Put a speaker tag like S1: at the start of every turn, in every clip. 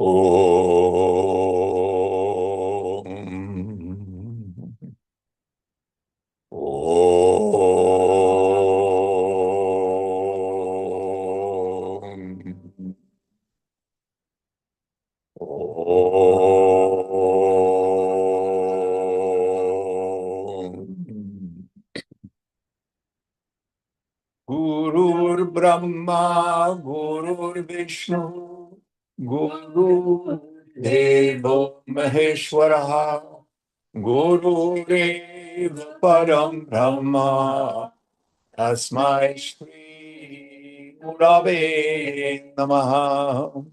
S1: Om. Om. Om. Gurur Brahma, Gurur Vishnu, Guru Devo Maheshwara, Guru Deva Param Brahma, Tasmai Shri Gurave Namaha.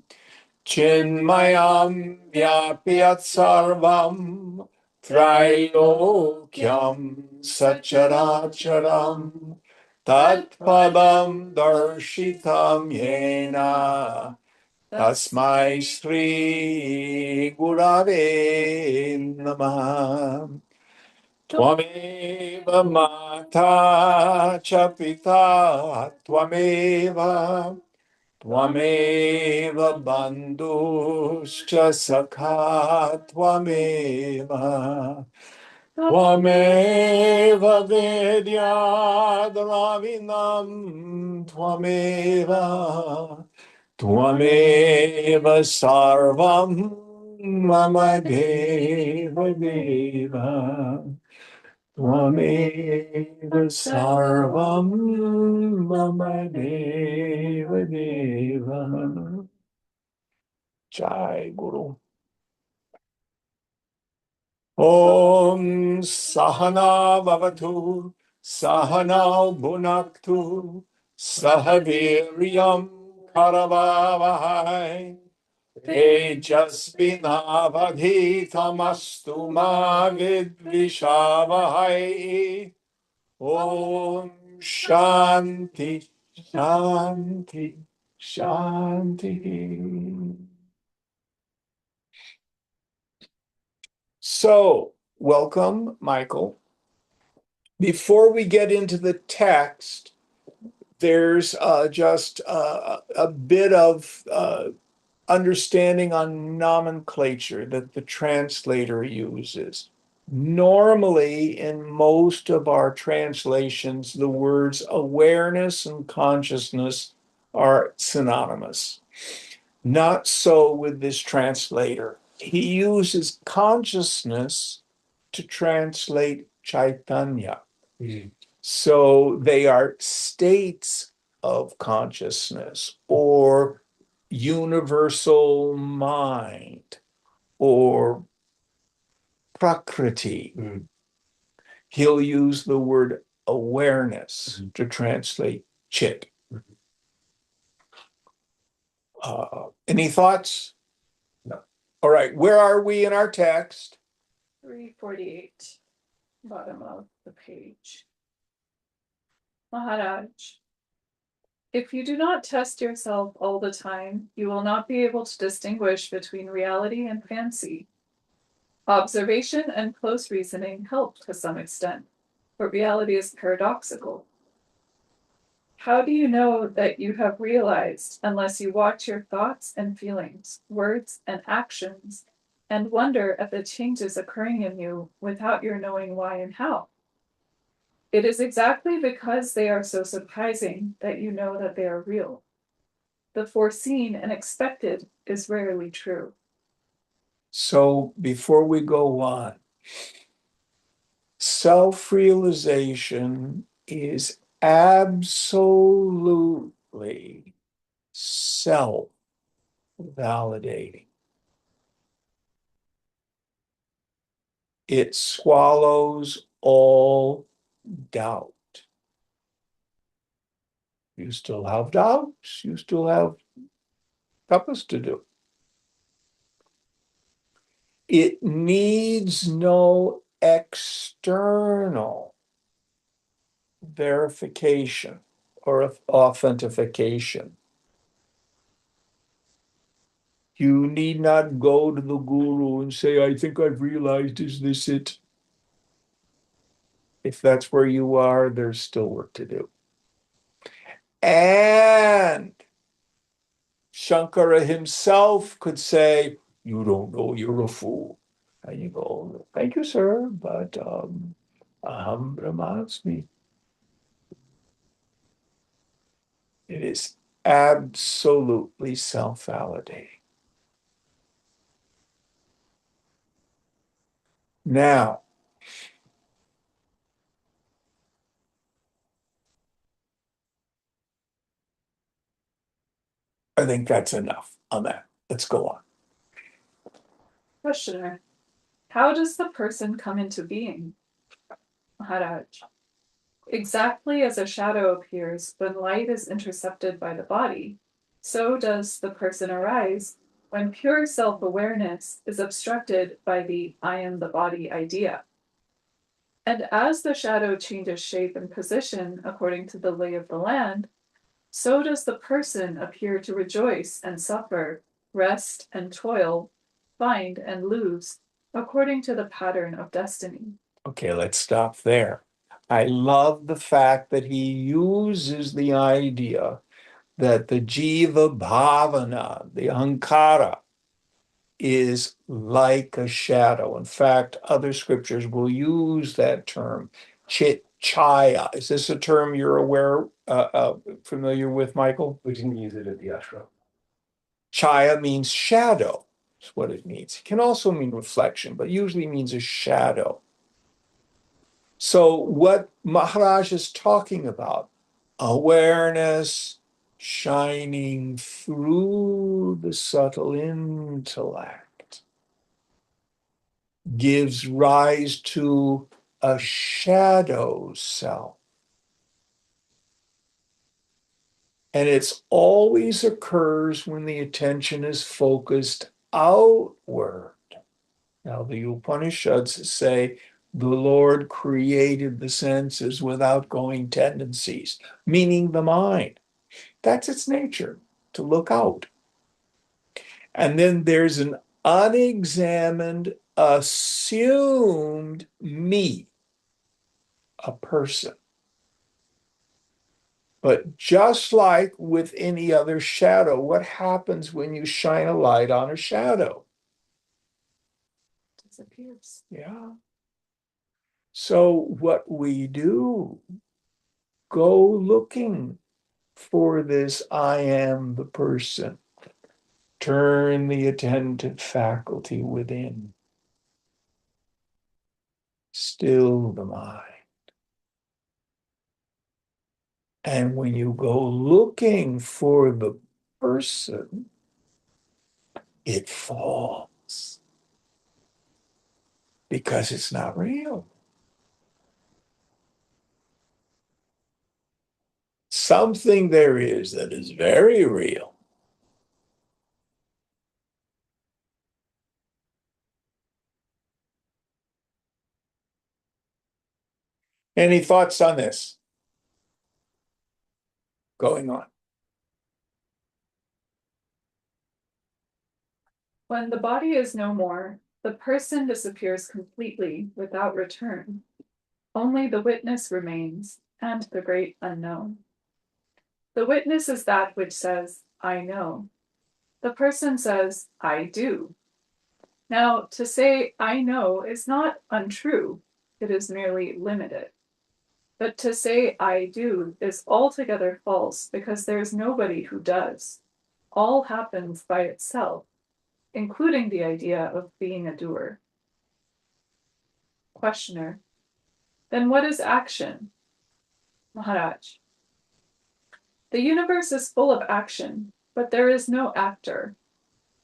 S1: Chinmayam Vyapyat Sarvam Trailokyam Sacharacharam Tatpadam Darshitam Yena Tasmai Shri Gurave Namaha. Twameva Mata Chapita Twameva Tvameva bandhuscha sakha tvameva Tvameva vedyadravinam Tvameva Tvameva sarvam mama deva deva Tvameva sarvam mama deva deva. Jai Guru. Om Sahana Bhavatu Sahana Bhunaktu Sahaviryam Karavavahai Tejasvinavadhitamastu ma vidvishavahai. Om Shanti Shanti Shanti. So, welcome, Michael. Before we get into the text, there's just a bit of understanding on nomenclature that the translator uses. Normally, in most of our translations, the words awareness and consciousness are synonymous. Not so with this translator. He uses consciousness to translate Chaitanya. Mm. So they are states of consciousness or universal mind or prakriti. Mm. He'll use the word awareness to translate chit. Any thoughts? No. All right, where are we in our text?
S2: 348, bottom of the page. Maharaj, if you do not test yourself all the time, you will not be able to distinguish between reality and fancy. Observation and close reasoning help to some extent, but reality is paradoxical. How do you know that you have realized unless you watch your thoughts and feelings, words and actions, and wonder at the changes occurring in you without your knowing why and how? It is exactly because they are so surprising that you know that they are real. The foreseen and expected is rarely true.
S1: So before we go on, self-realization is absolutely self-validating. It swallows all doubt. You still have doubts, you still have tapas to do. It needs no external verification or authentication. You need not go to the guru and say, I think I've realized, is this it? If that's where you are, there's still work to do. And Shankara himself could say, you don't know, you're a fool. And you go, thank you, sir, but aham brahmasmi. It is absolutely self-validating. Now, I think that's enough on that. Let's go on.
S2: Questioner. How does the person come into being? Maharaj. Exactly as a shadow appears when light is intercepted by the body, so does the person arise when pure self-awareness is obstructed by the I am the body idea. And as the shadow changes shape and position according to the lay of the land, so does the person appear to rejoice and suffer, rest and toil, find and lose, according to the pattern of destiny.
S1: Okay, let's stop there. I love the fact that he uses the idea that the jiva bhavana, the ahankara, is like a shadow. In fact, other scriptures will use that term, chaya. Is this a term you're familiar with, Michael?
S3: We didn't use it at the ashram.
S1: Chaya means shadow, is what it means. It can also mean reflection, but usually means a shadow. So what Maharaj is talking about, awareness shining through the subtle intellect, gives rise to a shadow self. And it always occurs when the attention is focused outward. Now, the Upanishads say the Lord created the senses with outgoing tendencies, meaning the mind. That's its nature, to look out. And then there's an unexamined, assumed me, a person. But just like with any other shadow, what happens when you shine a light on a shadow?
S2: Disappears.
S1: Yeah. So what we do, go looking for this I am the person. Turn the attentive faculty within. Still the mind. And when you go looking for the person, it falls because it's not real. Something there is that is very real. Any thoughts on this going on?
S2: When the body is no more, the person disappears completely without return. Only the witness remains, and the great unknown. The witness is that which says, I know. The person says, I do. Now, to say I know is not untrue, it is merely limited. But to say I do is altogether false because there is nobody who does. All happens by itself, including the idea of being a doer. Questioner. Then what is action? Maharaj. The universe is full of action, but there is no actor.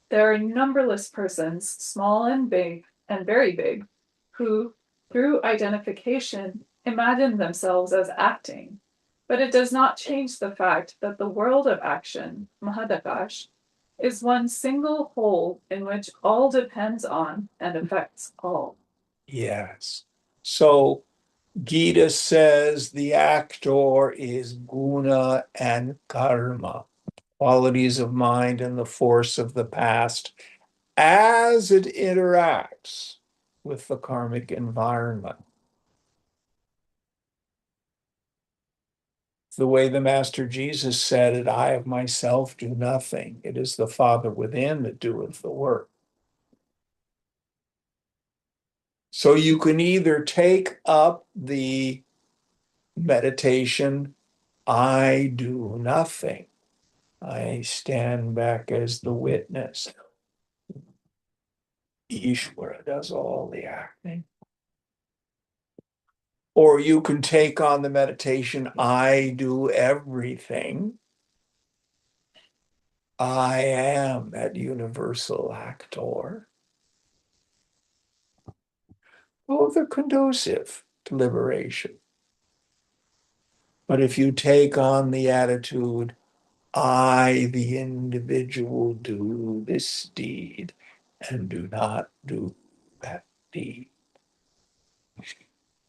S2: There are numberless persons, small and big, and very big, who, through identification, imagine themselves as acting. But it does not change the fact that the world of action, Mahadakash, is one single whole in which all depends on and affects all.
S1: Yes. So Gita says the actor is guna and karma, qualities of mind and the force of the past as it interacts with the karmic environment. the way the Master Jesus said it, I of myself do nothing. It is the Father within that doeth the work. So you can either take up the meditation, I do nothing. I stand back as the witness. Ishvara does all the acting. Or you can take on the meditation, I do everything. I am that universal actor. Both are conducive to liberation. But if you take on the attitude, I, the individual, do this deed and do not do that deed,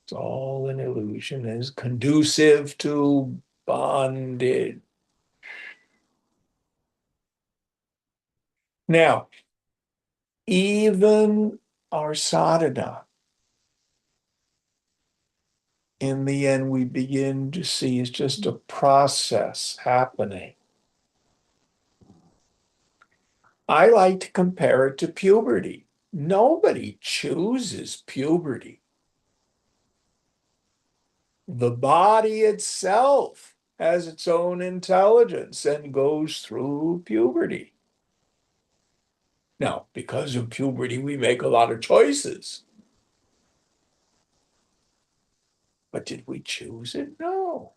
S1: it's all an illusion, is conducive to bondage. Now, even our sadhana, in the end, we begin to see is just a process happening. I like to compare it to puberty. Nobody chooses puberty. The body itself has its own intelligence and goes through puberty. Now, because of puberty, we make a lot of choices. But did we choose it? No.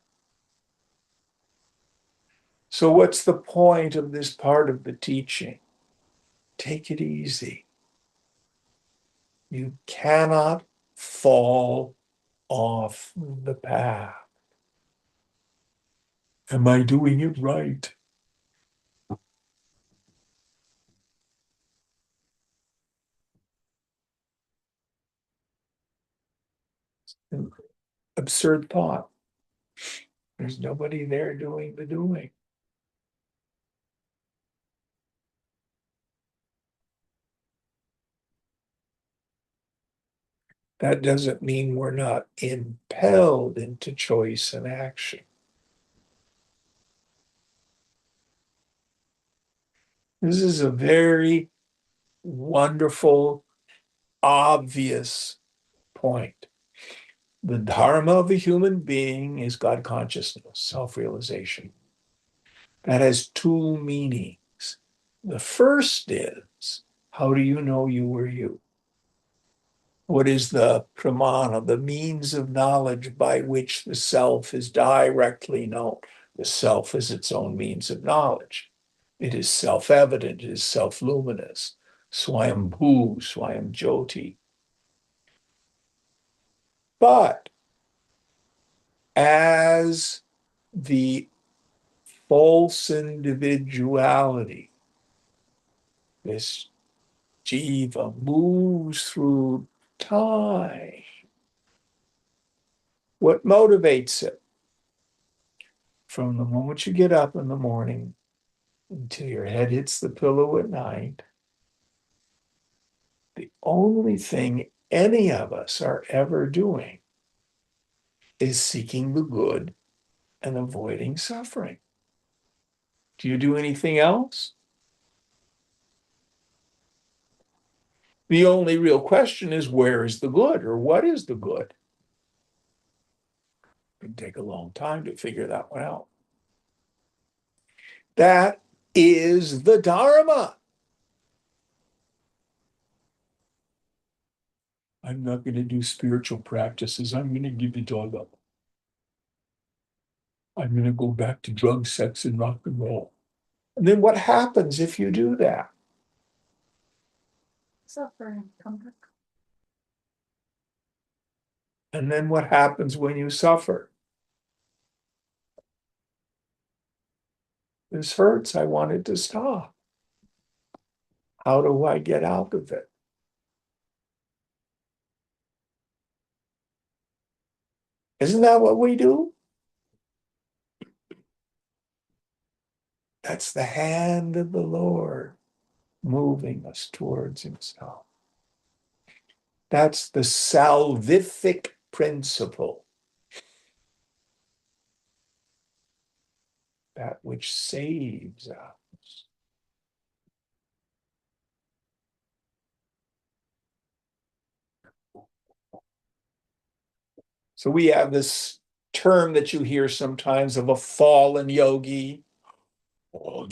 S1: So, what's the point of this part of the teaching? Take it easy. You cannot fall off the path. Am I doing it right? An absurd thought. There's nobody there doing the doing. That doesn't mean we're not impelled into choice and action. This is a very wonderful, obvious point. The dharma of a human being is God consciousness, self-realization. That has two meanings. The first is, how do you know you are you? What is the pramana, the means of knowledge by which the self is directly known? The self is its own means of knowledge. It is self-evident, it is self-luminous. Swayambhu, Swayamjyoti. But as the false individuality, this jiva moves through time, what motivates it? From the moment you get up in the morning until your head hits the pillow at night, the only thing any of us are ever doing is seeking the good and avoiding suffering. Do you do anything else? The only real question is, where is the good, or what is the good? It can take a long time to figure that one out. That is the Dharma. I'm not going to do spiritual practices. I'm going to give it all up. I'm going to go back to drugs, sex, and rock and roll. And then what happens if you do that?
S2: Suffering, come back.
S1: And then what happens when you suffer? This hurts. I want it to stop. How do I get out of it? Isn't that what we do? That's the hand of the Lord moving us towards himself. That's the salvific principle. that which saves us. So we have this term that you hear sometimes of a fallen yogi. Oh,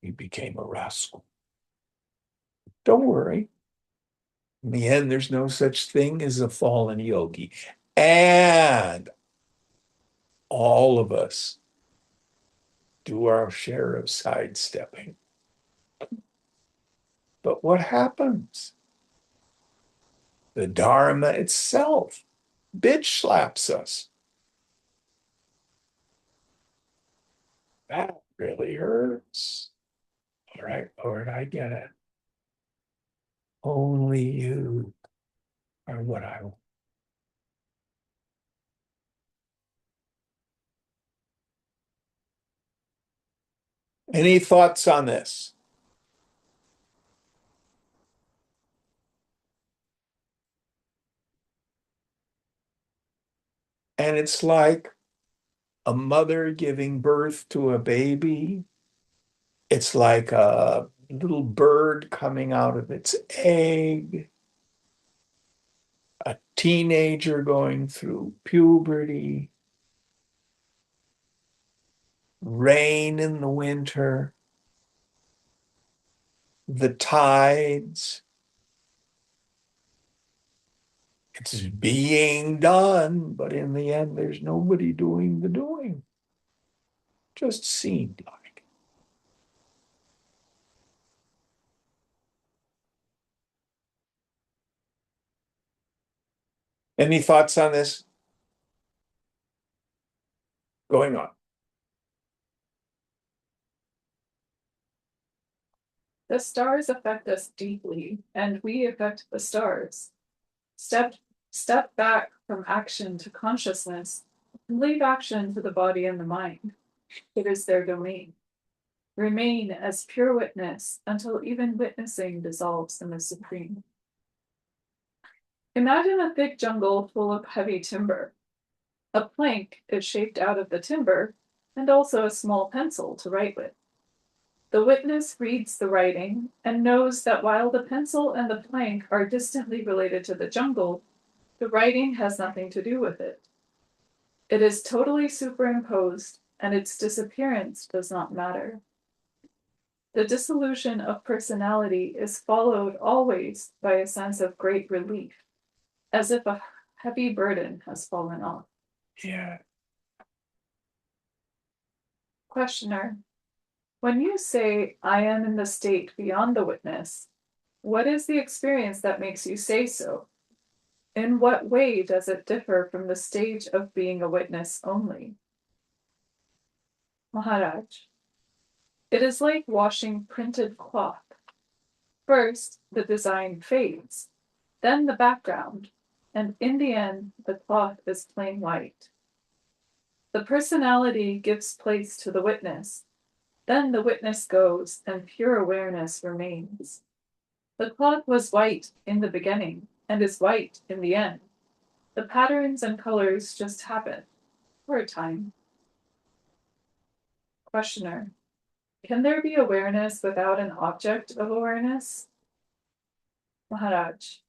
S1: he became a rascal. Don't worry. In the end, there's no such thing as a fallen yogi. And all of us do our share of sidestepping. But what happens? The Dharma itself bitch slaps us. That really hurts. All right, Lord, I get it. Only you are what I want. Any thoughts on this? And it's like a mother giving birth to a baby. It's like a little bird coming out of its egg, a teenager going through puberty, rain in the winter, the tides. It's being done, but in the end, there's nobody doing the doing. Just seemed like. Any thoughts on this? Going on.
S2: The stars affect us deeply, and we affect the stars. Step step back from action to consciousness and leave action to the body and the mind. It is their domain. Remain as pure witness until even witnessing dissolves in the supreme. Imagine a thick jungle full of heavy timber. A plank is shaped out of the timber, and also a small pencil to write with. The witness reads the writing and knows that while the pencil and the plank are distantly related to the jungle, the writing has nothing to do with it. It is totally superimposed, and its disappearance does not matter. The dissolution of personality is followed always by a sense of great relief, as if a heavy burden has fallen off.
S1: Yeah.
S2: Questioner: when you say, I am in the state beyond the witness, what is the experience that makes you say so? In what way does it differ from the stage of being a witness only? Maharaj: it is like washing printed cloth. First, the design fades, then the background, and in the end, the cloth is plain white. The personality gives place to the witness, then the witness goes and pure awareness remains. The cloth was white in the beginning and is white in the end. The patterns and colors just happen for a time. Questioner: can there be awareness without an object of awareness? Maharaj: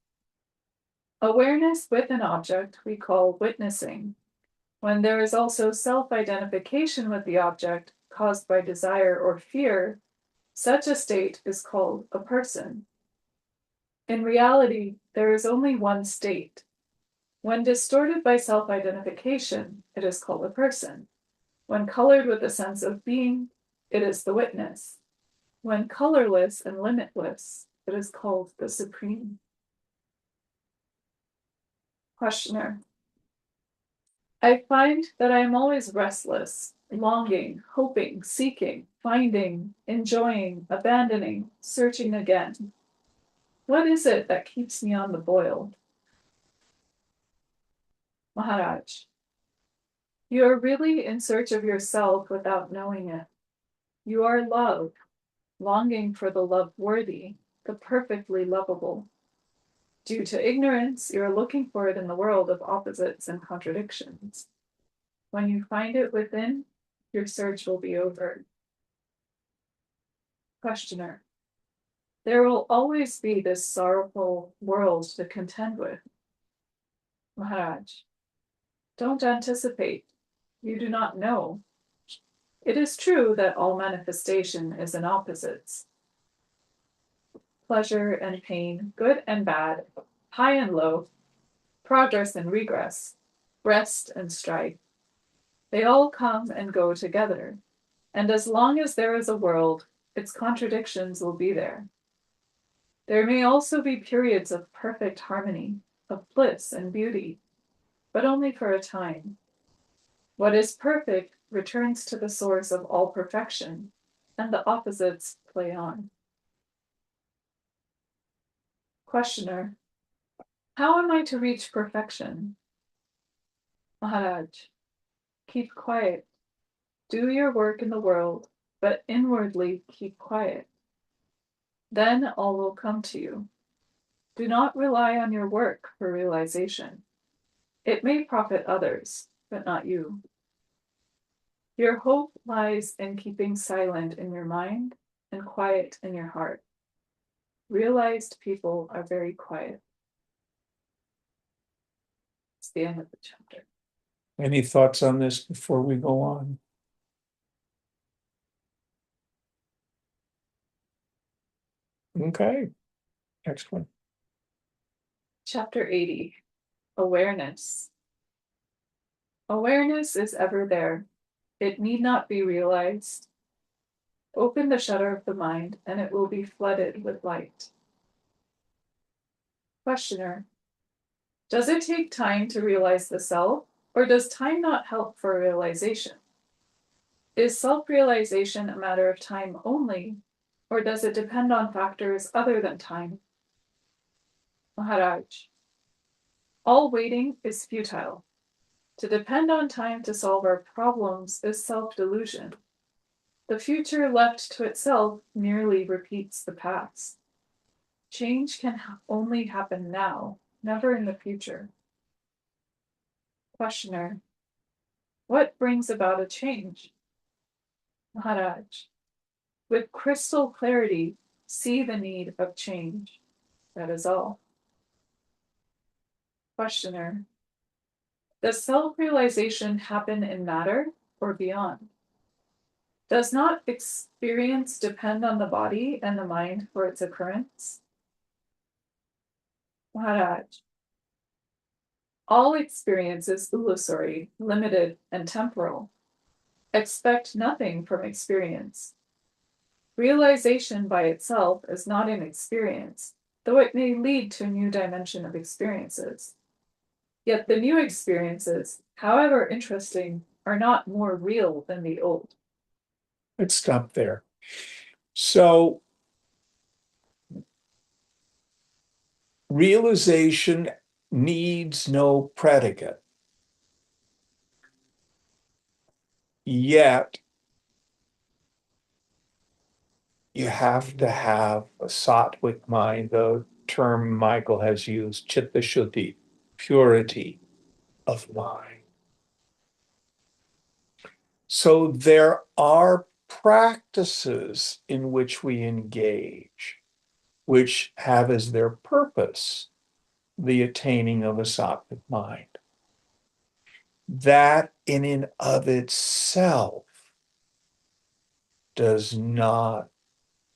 S2: awareness with an object we call witnessing. When there is also self-identification with the object caused by desire or fear, such a state is called a person. In reality, there is only one state. When distorted by self-identification, it is called a person. When colored with a sense of being, it is the witness. When colorless and limitless, it is called the supreme. Questioner: I find that I am always restless, longing, hoping, seeking, finding, enjoying, abandoning, searching again. What is it that keeps me on the boil? Maharaj: you are really in search of yourself without knowing it. You are love, longing for the love worthy, the perfectly lovable. Due to ignorance, you are looking for it in the world of opposites and contradictions. When you find it within, your search will be over. Questioner. There will always be this sorrowful world to contend with. Maharaj. Don't anticipate. You do not know. It is true that all manifestation is in opposites. Pleasure and pain, good and bad, high and low, progress and regress, rest and strife. They all come and go together. And as long as there is a world, its contradictions will be there. There may also be periods of perfect harmony, of bliss and beauty, but only for a time. What is perfect returns to the source of all perfection, and the opposites play on. Questioner. How am I to reach perfection? Maharaj. Keep quiet. Do your work in the world, but inwardly keep quiet. Then all will come to you. Do not rely on your work for realization. It may profit others, but not you. Your hope lies in keeping silent in your mind and quiet in your heart. Realized people are very quiet. It's the end of the chapter.
S1: Any thoughts on this before we go on? Okay, next one.
S2: Chapter 80. Awareness. Awareness is ever there. It need not be realized. Open the shutter of the mind, and it will be flooded with light. Questioner. Does it take time to realize the self, or does time not help for realization? Is self-realization a matter of time only, or does it depend on factors other than time? Maharaj. All waiting is futile. To depend on time to solve our problems is self-delusion. The future left to itself merely repeats the past. Change can only happen now, never in the future. Questioner. What brings about a change? Maharaj. With crystal clarity, see the need of change. That is all. Questioner. Does self-realization happen in matter or beyond? Does not experience depend on the body and the mind for its occurrence? Maharaj. All experience is illusory, limited, and temporal. Expect nothing from experience. Realization by itself is not an experience, though it may lead to a new dimension of experiences. Yet the new experiences, however interesting, are not more real than the old.
S1: Let's stop there. So, realization needs no predicate. Yet, you have to have a sattvic mind, the term Michael has used, chitta shuddhi, purity of mind. So there are practices in which we engage, which have as their purpose the attaining of a sattvic mind. That in and of itself does not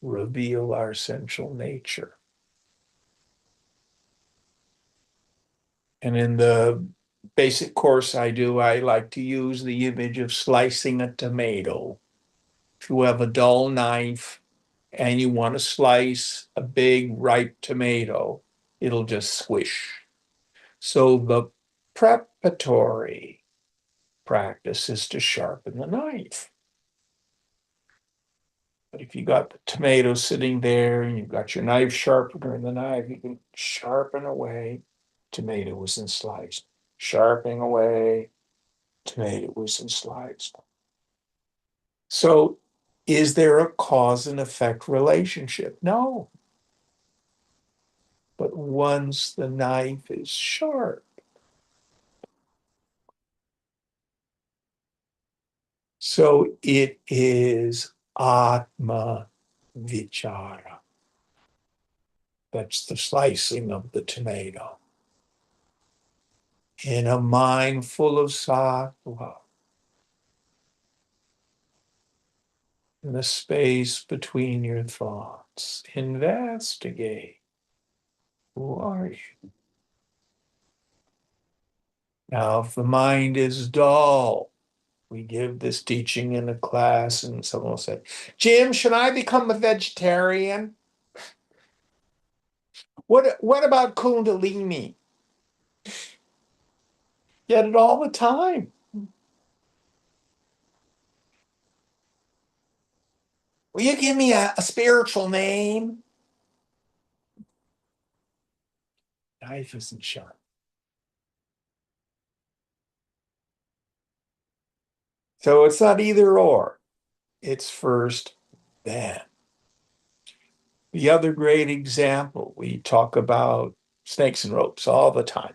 S1: reveal our essential nature. And in the basic course I do, I like to use the image of slicing a tomato. If you have a dull knife and you want to slice a big ripe tomato, it'll just squish. So the preparatory practice is to sharpen the knife. But if you got the tomato sitting there and you've got your knife sharpener and the knife, you can sharpen away. Tomato isn't sliced. Sharpening away, tomato isn't sliced. So is there a cause and effect relationship? No. But once the knife is sharp, So it is Atma Vichara. That's the slicing of the tomato. In a mind full of sattva, in the space between your thoughts, investigate. Who are you? Now, if the mind is dull, we give this teaching in a class, and someone will say, Jim, should I become a vegetarian? What about Kundalini? Get it all the time. Will you give me a spiritual name? Life isn't sharp. So it's not either or. It's first, then. The other great example, we talk about snakes and ropes all the time.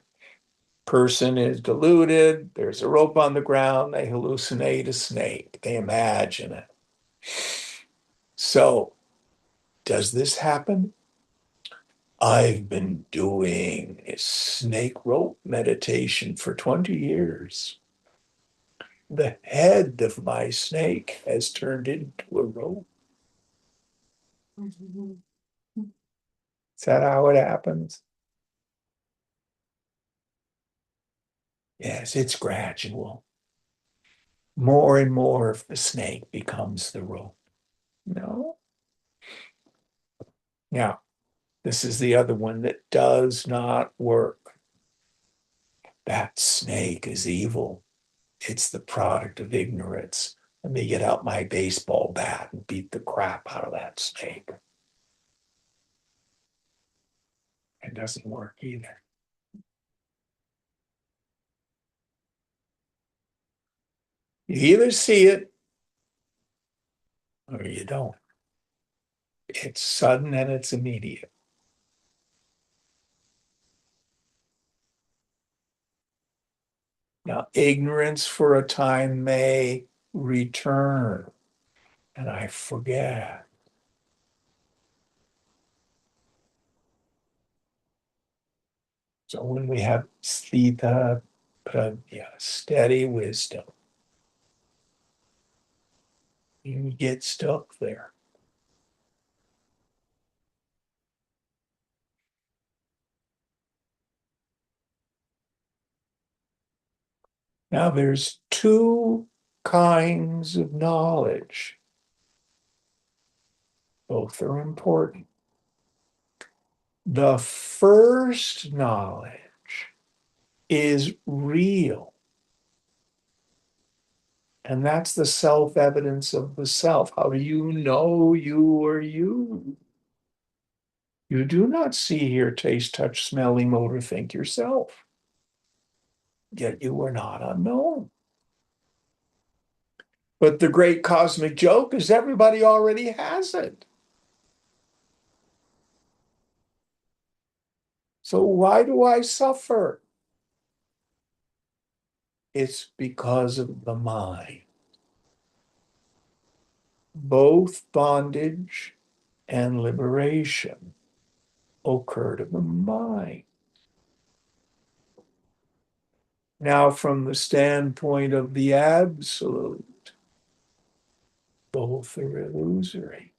S1: Person is deluded, there's a rope on the ground, they hallucinate a snake, they imagine it. So, does this happen? I've been doing a snake rope meditation for 20 years. The head of my snake has turned into a rope. Is that how it happens? Yes, it's gradual. More and more of the snake becomes the rope. No? Now, this is the other one that does not work. That snake is evil. It's the product of ignorance. Let me get out my baseball bat and beat the crap out of that snake. It doesn't work either. You either see it or you don't. It's sudden and it's immediate. Now, ignorance for a time may return, and I forget. So when we have sthita, prajna, steady wisdom, you get stuck there. Now there's two kinds of knowledge. Both are important. The first knowledge is real, and that's the self-evidence of the self. How do you know you are you? You do not see, hear, taste, touch, smell, emote, or think yourself. Yet you are not unknown. But the great cosmic joke is everybody already has it. So why do I suffer? It's because of the mind. Both bondage and liberation occur to the mind. Now, from the standpoint of the absolute, both are illusory.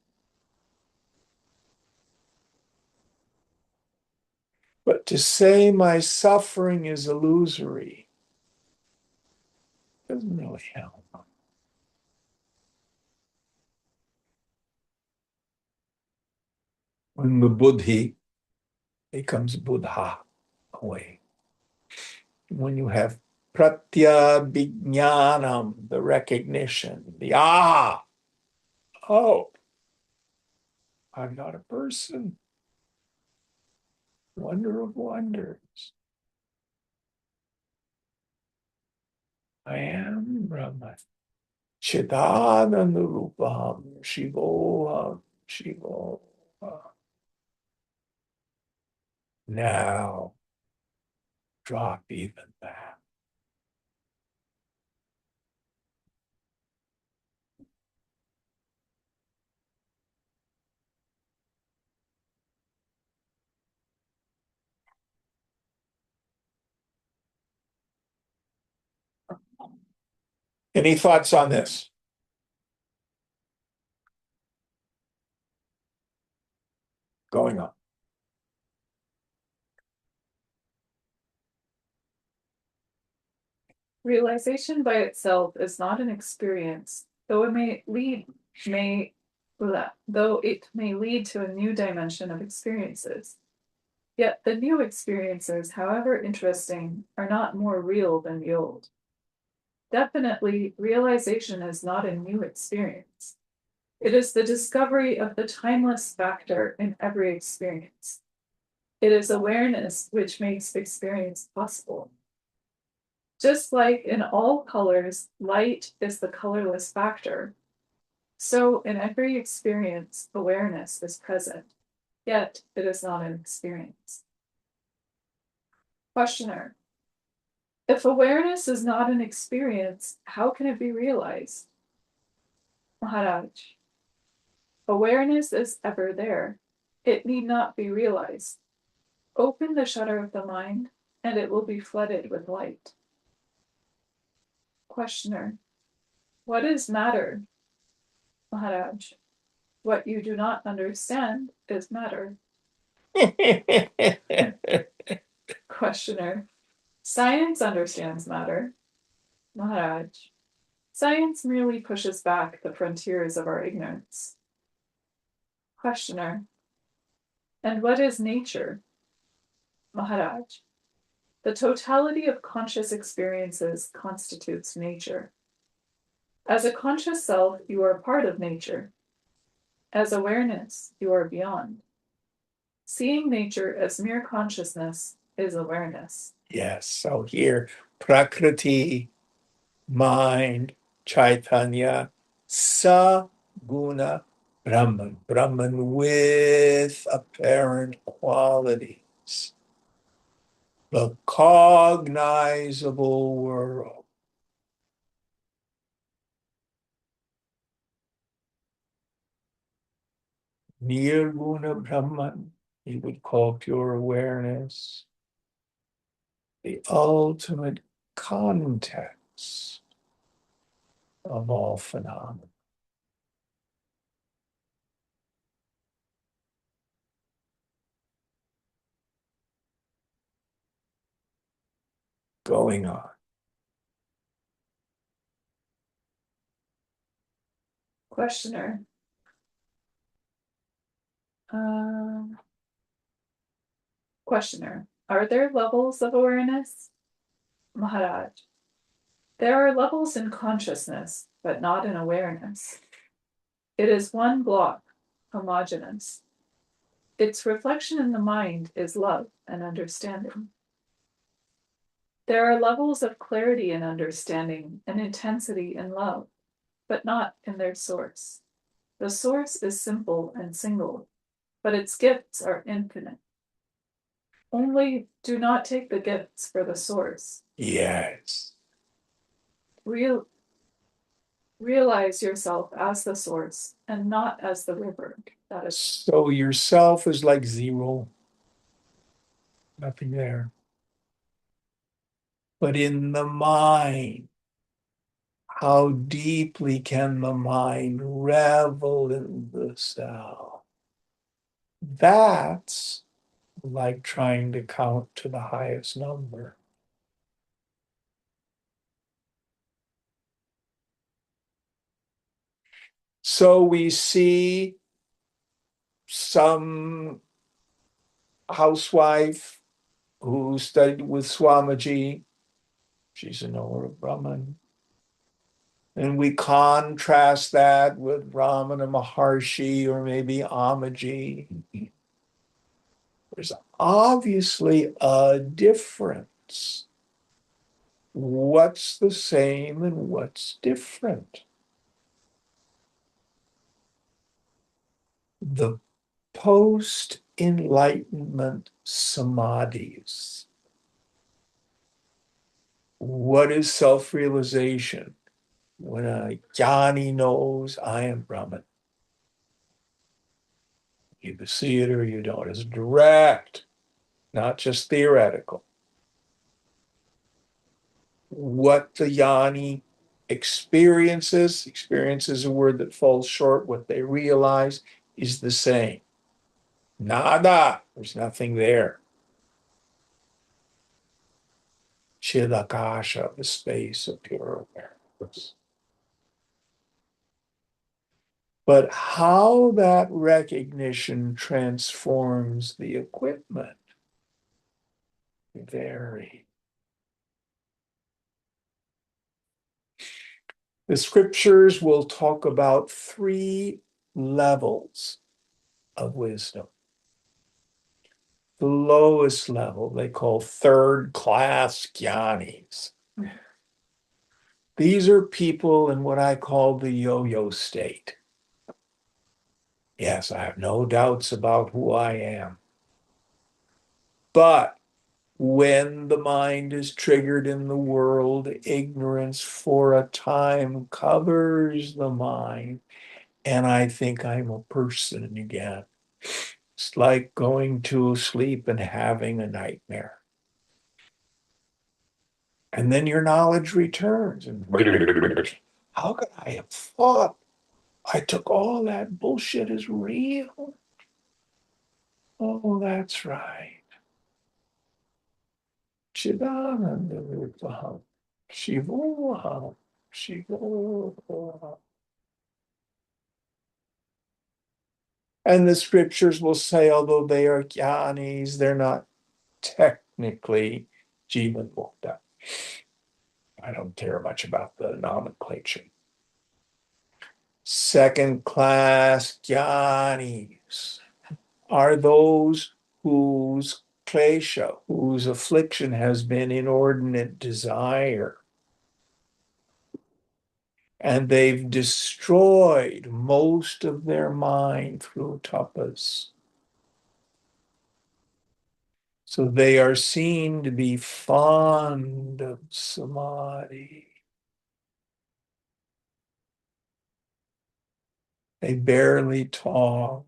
S1: But to say my suffering is illusory doesn't really help. When the buddhi becomes buddha away, when you have pratyabhijnanam, the recognition, the aha, oh, I'm not a person, wonder of wonders. I am Brahman. Chidanandarupam Shivoham Shivoham. Now, drop even that. Any thoughts on this? Going on.
S2: Realization by itself is not an experience, though may though it may lead to a new dimension of experiences. Yet the new experiences, however interesting, are not more real than the old. Definitely, realization is not a new experience. It is the discovery of the timeless factor in every experience. It is awareness which makes experience possible. Just like in all colors, light is the colorless factor, so in every experience, awareness is present, yet it is not an experience. Questioner: if awareness is not an experience, how can it be realized? Maharaj: awareness is ever there. It need not be realized. Open the shutter of the mind, and it will be flooded with light. Questioner: what is matter? Maharaj: what you do not understand is matter. Questioner: science understands matter. Maharaj: science merely pushes back the frontiers of our ignorance. Questioner: and what is nature? Maharaj: the totality of conscious experiences constitutes nature. As a conscious self, you are part of nature. As awareness, you are beyond. Seeing nature as mere consciousness is awareness.
S1: Yes, so here, Prakriti, mind, Chaitanya, Sa Guna, Brahman, Brahman with apparent qualities, the cognizable world. Nirguna Brahman, he would call pure awareness, the ultimate context of all phenomena. Going on.
S2: Questioner: uh, questioner: are there levels of awareness? Maharaj: there are levels in consciousness, but not in awareness. It is one block, homogeneous. Its reflection in the mind is love and understanding. There are levels of clarity in understanding and intensity in love, but not in their source. The source is simple and single, but its gifts are infinite. Only do not take the gifts for the source.
S1: Yes.
S2: Realize yourself as the source and not as the river. That is
S1: So yourself is like zero, nothing there. But in the mind, how deeply can the mind revel in the self? That's like trying to count to the highest number. So we see some housewife who studied with Swamiji. She's a knower of Brahman. And we contrast that with Ramana Maharshi or maybe Amaji. There's obviously a difference. What's the same and what's different? The post-enlightenment samadhis. What is self-realization? When a jnani knows I am Brahman. You either see it or you don't. It's direct, not just theoretical. What the jnani experience is a word that falls short. What they realize is the same. Nada. There's nothing there. Chidakasha, the space of pure awareness. But how that recognition transforms the equipment vary. The scriptures will talk about three levels of wisdom. The lowest level they call third class jnanis. These are people in what I call the yo-yo state. Yes, I have no doubts about who I am. But when the mind is triggered in the world, ignorance for a time covers the mind, and I think I'm a person again. It's like going to sleep and having a nightmare. And then your knowledge returns. And how could I have thought I took all that bullshit as real? Oh, that's right. Chidananda Rupaham. Shivoham. Shivoham. And the scriptures will say, although they are jnanis, they're not technically Jivan Mukta. I don't care much about the nomenclature. Second class jnanis are those whose klesha, whose affliction has been inordinate desire. And they've destroyed most of their mind through tapas. So they are seen to be fond of samadhi. They barely talk.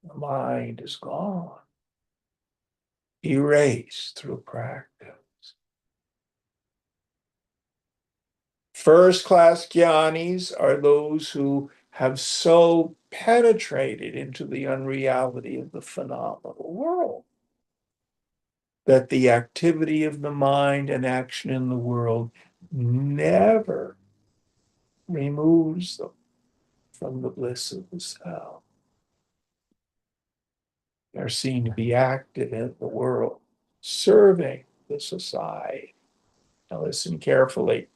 S1: The mind is gone, erased through practice. First class jnanis are those who have so penetrated into the unreality of the phenomenal world that the activity of the mind and action in the world never removes them from the bliss of the self. They're seen to be active in the world, serving the society. Now, listen carefully.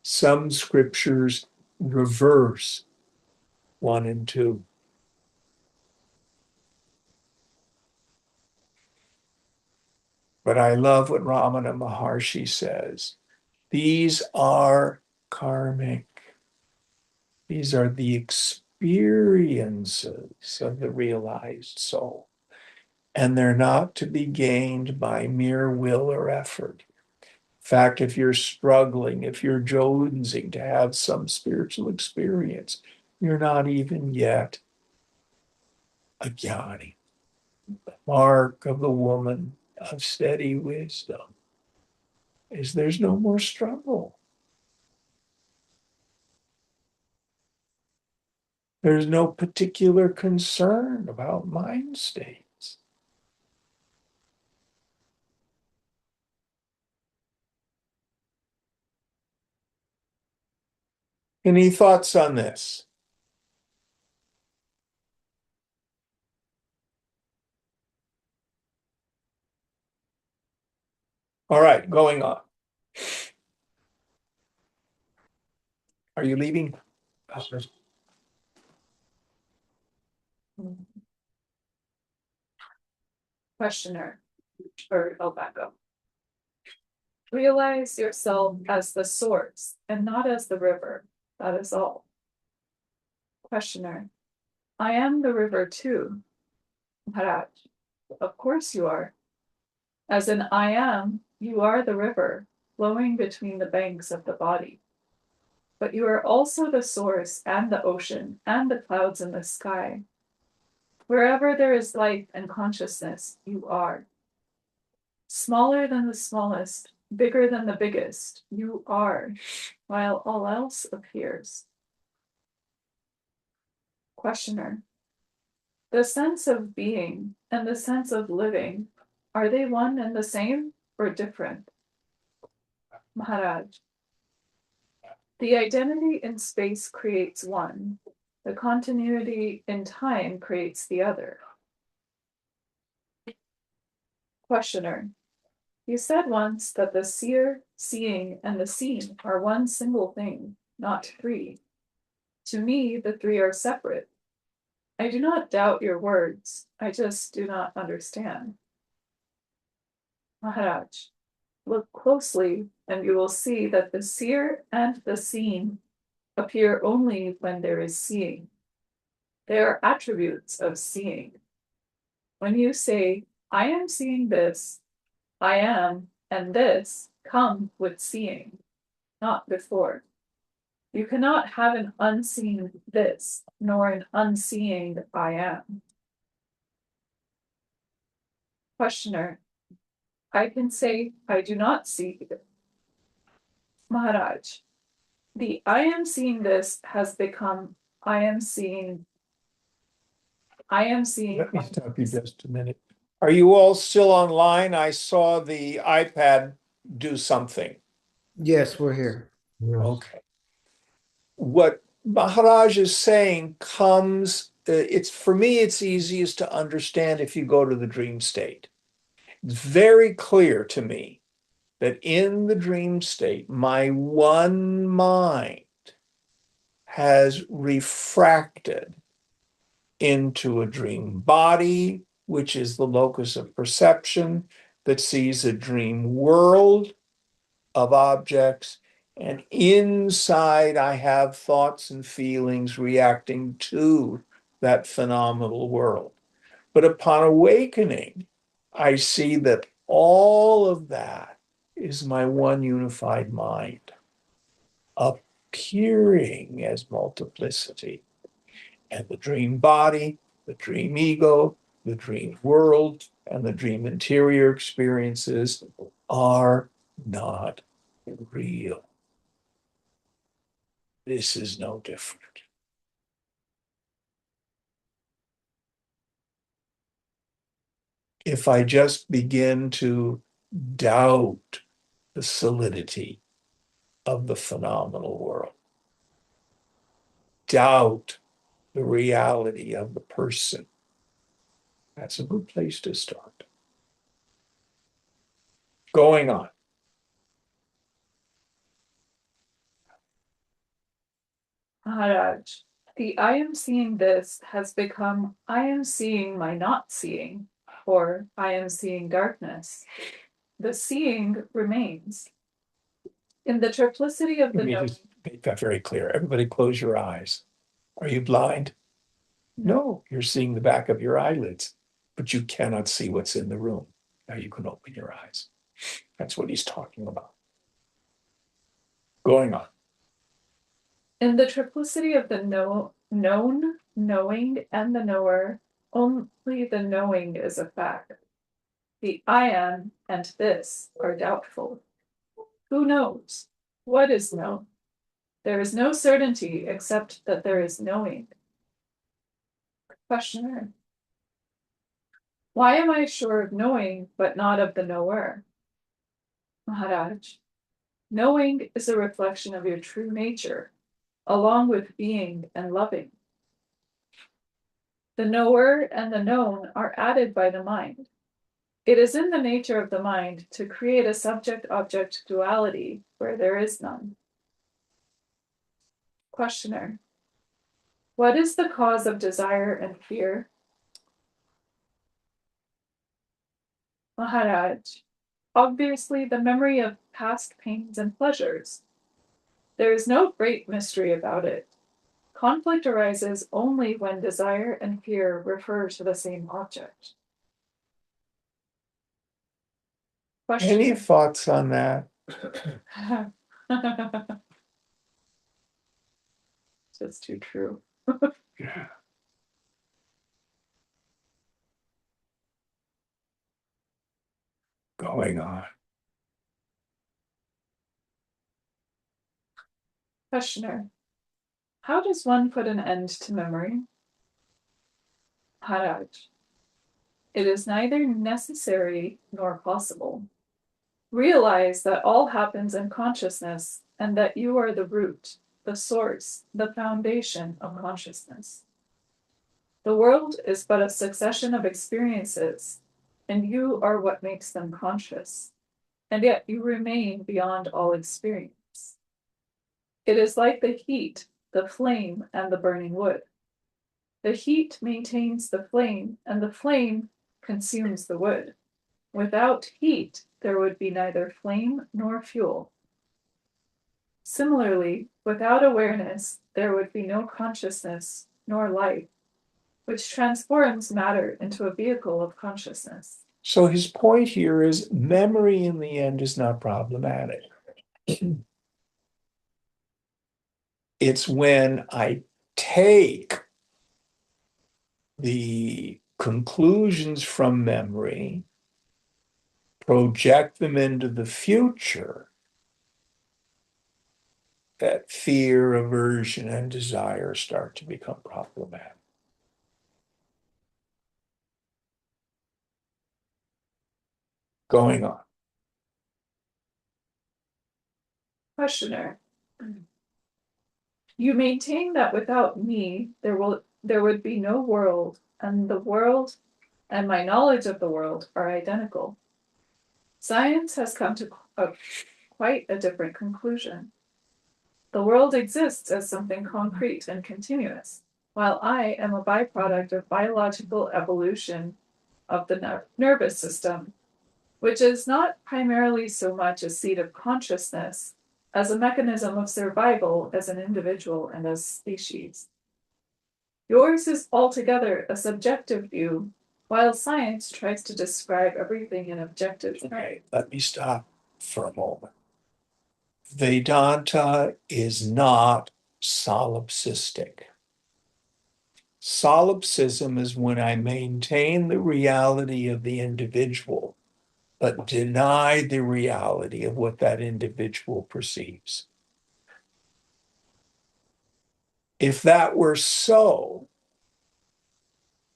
S1: Some scriptures reverse 1 and 2. But I love what Ramana Maharshi says. These are karmic. These are the experiences of the realized soul. And they're not to be gained by mere will or effort. In fact, if you're struggling, if you're jonesing to have some spiritual experience, you're not even yet a jnani. The mark of the woman of steady wisdom is there's no more struggle. There's no particular concern about mind states. Any thoughts on this? All right, going on. Are you leaving?
S2: Questioner, or I'll back up. Realize yourself as the source and not as the river. That is all. Questioner, I am the river too. Maharaj, of course you are. As in I am, you are the river flowing between the banks of the body. But you are also the source and the ocean and the clouds in the sky. Wherever there is life and consciousness, you are. Smaller than the smallest, bigger than the biggest, you are, while all else appears. Questioner. The sense of being and the sense of living, are they one and the same or different? Maharaj. The identity in space creates one. The continuity in time creates the other. Questioner. You said once that the seer, seeing, and the seen are one single thing, not three. To me, the three are separate. I do not doubt your words. I just do not understand. Maharaj, look closely and you will see that the seer and the seen appear only when there is seeing. They are attributes of seeing. When you say, I am seeing this, I am, and this come with seeing, not before. You cannot have an unseen this, nor an unseeing I am. Questioner, I can say I do not see. Maharaj, the I am seeing this has become I am seeing.
S1: Let me stop you just a minute. Are you all still online? I saw the iPad do something.
S3: Yes, we're here.
S1: Okay. What Maharaj is saying comes, it's for me, it's easiest to understand if you go to the dream state. It's very clear to me that in the dream state, my one mind has refracted into a dream body, which is the locus of perception that sees a dream world of objects. And inside, I have thoughts and feelings reacting to that phenomenal world. But upon awakening, I see that all of that is my one unified mind, appearing as multiplicity. And the dream body, the dream ego, the dream world, and the dream interior experiences are not real. This is no different. If I just begin to doubt the solidity of the phenomenal world, doubt the reality of the person, that's a good place to start. Going on.
S2: Maharaj, the I am seeing this has become I am seeing my not seeing, or I am seeing darkness. The seeing remains. In the triplicity of
S1: Let
S2: the
S1: me
S2: knowing,
S1: just make that very clear. Everybody close your eyes. Are you blind? No, you're seeing the back of your eyelids, but you cannot see what's in the room. Now you can open your eyes. That's what he's talking about. Going on.
S2: in the triplicity of the known, knowing, and the knower, only the knowing is a fact. The I am and this are doubtful. Who knows? What is known? There is no certainty except that there is knowing. Questioner. Why am I sure of knowing, but not of the knower? Maharaj. Knowing is a reflection of your true nature, along with being and loving. The knower and the known are added by the mind. It is in the nature of the mind to create a subject-object duality where there is none. Questioner. What is the cause of desire and fear? Maharaj. Obviously, the memory of past pains and pleasures. There is no great mystery about it. Conflict arises only when desire and fear refer to the same object.
S1: Any
S2: Questioner.
S1: thoughts on that?
S2: Just too true.
S1: Yeah. Go Going on.
S2: Questioner. How does one put an end to memory? Haraj. It is neither necessary nor possible. Realize that all happens in consciousness and that you are the root, the source, the foundation of consciousness. The world is but a succession of experiences, and you are what makes them conscious, and yet you remain beyond all experience. It is like the heat, the flame, and the burning wood. The heat maintains the flame, and the flame consumes the wood. Without heat, there would be neither flame nor fuel. Similarly, without awareness, there would be no consciousness nor life, which transforms matter into a vehicle of consciousness.
S1: So his point here is memory in the end is not problematic. It's when I take the conclusions from memory, project them into the future, that fear, aversion, and desire start to become problematic. Going on.
S2: Questioner. You maintain that without me, there would be no world, and the world and my knowledge of the world are identical. Science has come to quite a different conclusion. The world exists as something concrete and continuous, while I am a byproduct of biological evolution of the nervous system, which is not primarily so much a seat of consciousness as a mechanism of survival as an individual and as species. Yours is altogether a subjective view, while science tries to describe everything in objective terms.
S1: Okay, let me stop for a moment. Vedanta is not solipsistic. Solipsism is when I maintain the reality of the individual, but deny the reality of what that individual perceives. If that were so,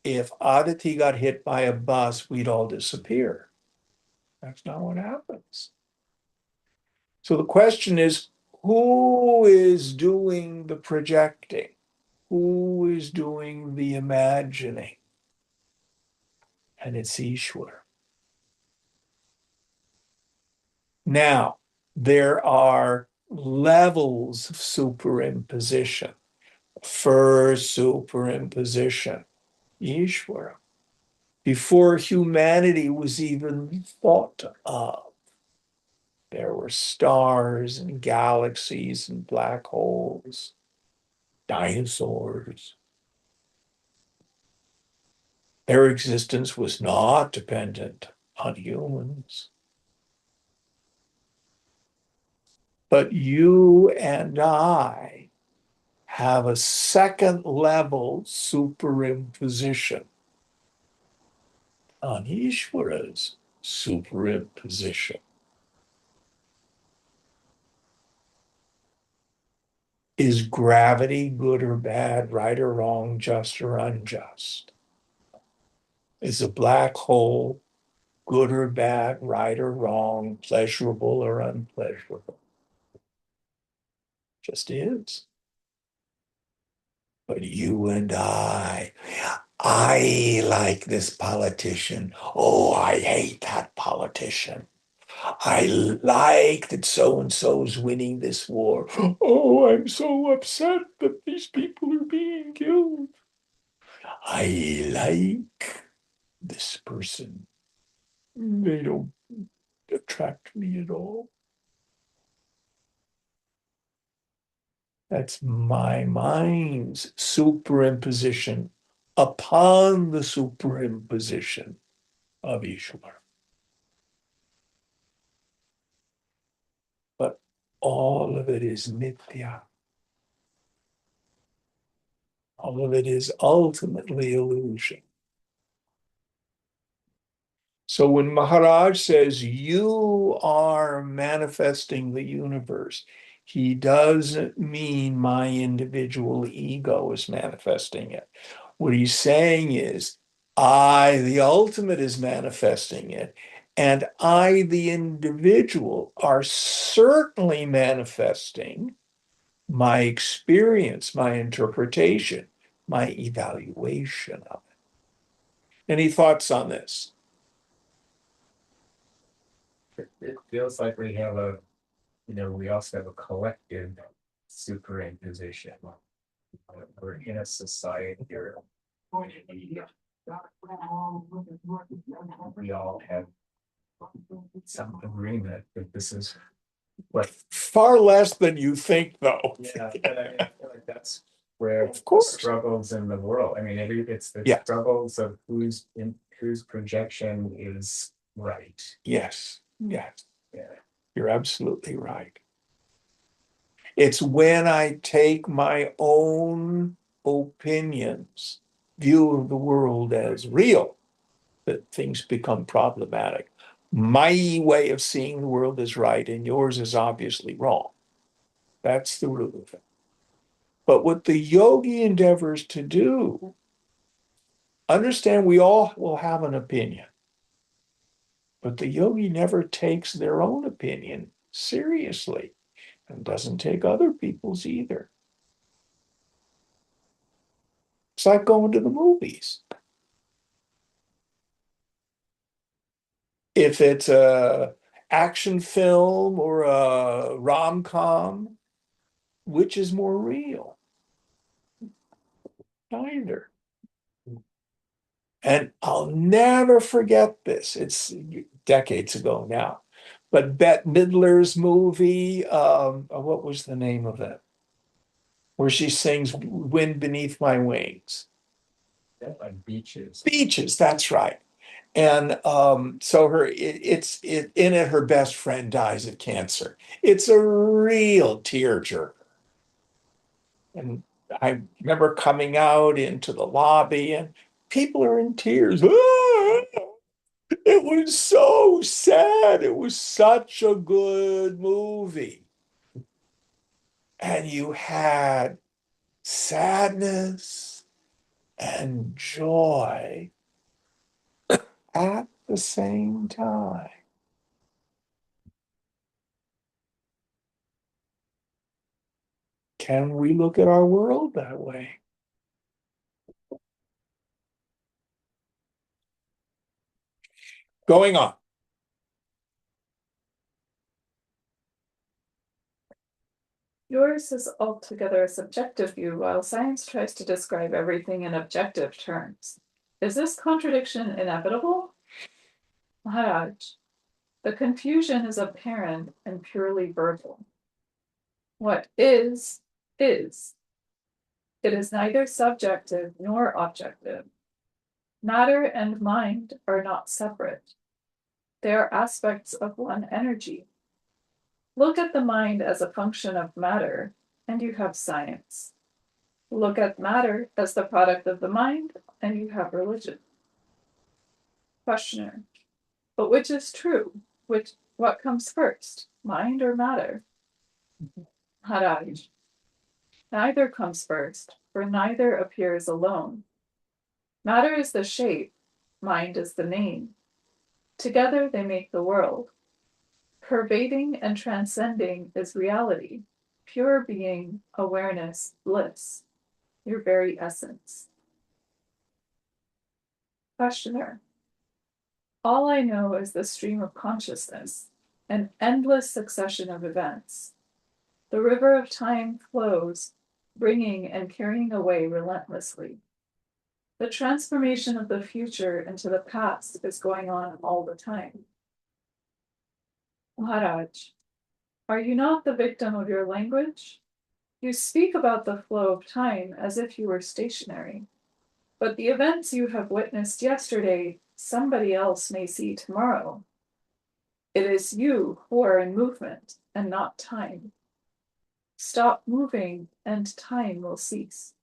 S1: if Aditi got hit by a bus, we'd all disappear. That's not what happens. So the question is, who is doing the projecting? Who is doing the imagining? And it's Ishwar. Now, there are levels of superimposition. First superimposition, Ishwara. Before humanity was even thought of, there were stars and galaxies and black holes, dinosaurs. Their existence was not dependent on humans. But you and I have a second level superimposition on Ishvara's superimposition. Is gravity good or bad, right or wrong, just or unjust? Is a black hole good or bad, right or wrong, pleasurable or unpleasurable? Just is. But you and I like this politician. Oh, I hate that politician. I like that so and so's winning this war. Oh, I'm so upset that these people are being killed. I like this person. They don't attract me at all. That's my mind's superimposition upon the superimposition of Ishwar. But all of it is nitya. All of it is ultimately illusion. So when Maharaj says you are manifesting the universe, he doesn't mean my individual ego is manifesting it. What he's saying is, I, the ultimate, is manifesting it. And I, the individual, are certainly manifesting my experience, my interpretation, my evaluation of it. Any thoughts on this?
S4: It feels like we have we also have a collective superimposition. We're in a society here. We all have some agreement that this is what.
S1: Far less than you think, though.
S4: Yeah, but I feel like that's where
S1: Of course.
S4: struggles in the world. I mean, it's the
S1: Yeah.
S4: struggles of whose projection is right.
S1: Yes, yes,
S4: Yeah.
S1: you're absolutely right. It's when I take my own opinions, view of the world as real, that things become problematic. My way of seeing the world is right, and yours is obviously wrong. That's the root of it. But what the yogi endeavors to do, understand we all will have an opinion, but the yogi never takes their own opinion seriously and doesn't take other people's either. It's like going to the movies. If it's a action film or a rom-com, which is more real? Neither. And I'll never forget this. It's decades ago now. But Bette Midler's movie, what was the name of it? Where she sings Wind Beneath My Wings.
S4: Like beaches.
S1: Beaches, that's right. And so in it, her best friend dies of cancer. It's a real tearjerker. And I remember coming out into the lobby and people are in tears. Ah! It was so sad. It was such a good movie. And you had sadness and joy at the same time. Can we look at our world that way? Going on.
S2: Yours is altogether a subjective view, while science tries to describe everything in objective terms. Is this contradiction inevitable? Maharaj, the confusion is apparent and purely verbal. What is, is. It is neither subjective nor objective. Matter and mind are not separate. They are aspects of one energy. Look at the mind as a function of matter, and you have science. Look at matter as the product of the mind, and you have religion. Questioner, but which is true? What comes first, mind or matter? Haraj, neither comes first, for neither appears alone. Matter is the shape, mind is the name. Together they make the world. Pervading and transcending is reality, pure being, awareness, bliss, your very essence. Questioner, all I know is the stream of consciousness, an endless succession of events. The river of time flows, bringing and carrying away relentlessly. The transformation of the future into the past is going on all the time. Maharaj, are you not the victim of your language? You speak about the flow of time as if you were stationary, but the events you have witnessed yesterday, somebody else may see tomorrow. It is you who are in movement and not time. Stop moving and time will cease.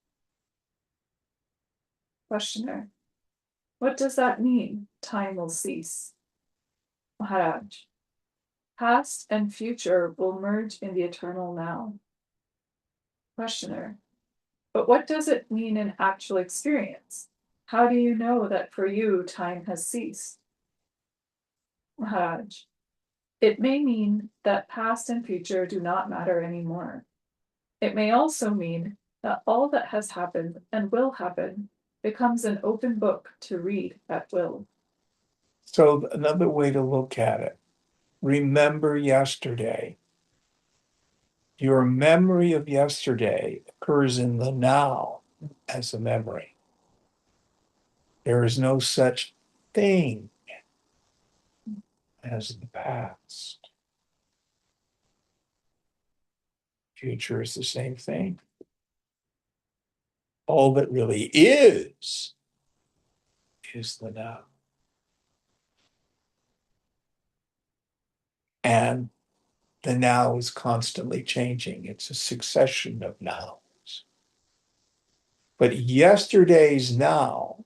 S2: Questioner, what does that mean, time will cease? Maharaj. Past and future will merge in the eternal now. Questioner. But what does it mean in actual experience? How do you know that for you time has ceased? Maharaj. It may mean that past and future do not matter anymore. It may also mean that all that has happened and will happen becomes an open book to read at will.
S1: So another way to look at it, remember yesterday. Your memory of yesterday occurs in the now as a memory. There is no such thing as the past. Future is the same thing. All that really is the now. And the now is constantly changing. It's a succession of nows. But yesterday's now,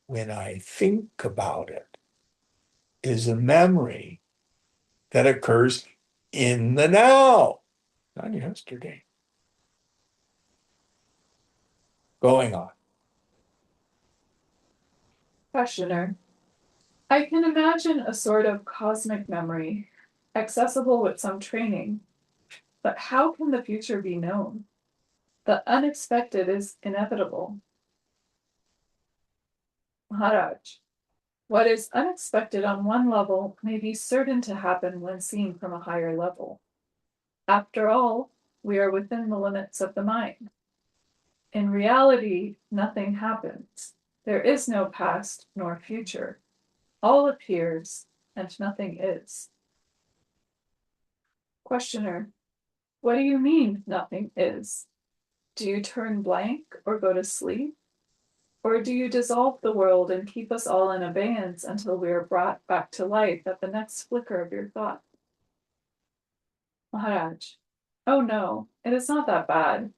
S1: when I think about it, is a memory that occurs in the now, not yesterday. Going on.
S2: Questioner. I can imagine a sort of cosmic memory, accessible with some training, but how can the future be known? The unexpected is inevitable. Maharaj. What is unexpected on one level may be certain to happen when seen from a higher level. After all, we are within the limits of the mind. In reality, nothing happens. There is no past nor future. All appears and nothing is. Questioner. What do you mean nothing is? Do you turn blank or go to sleep? Or do you dissolve the world and keep us all in abeyance until we are brought back to life at the next flicker of your thought? Maharaj. Oh no, it is not that bad.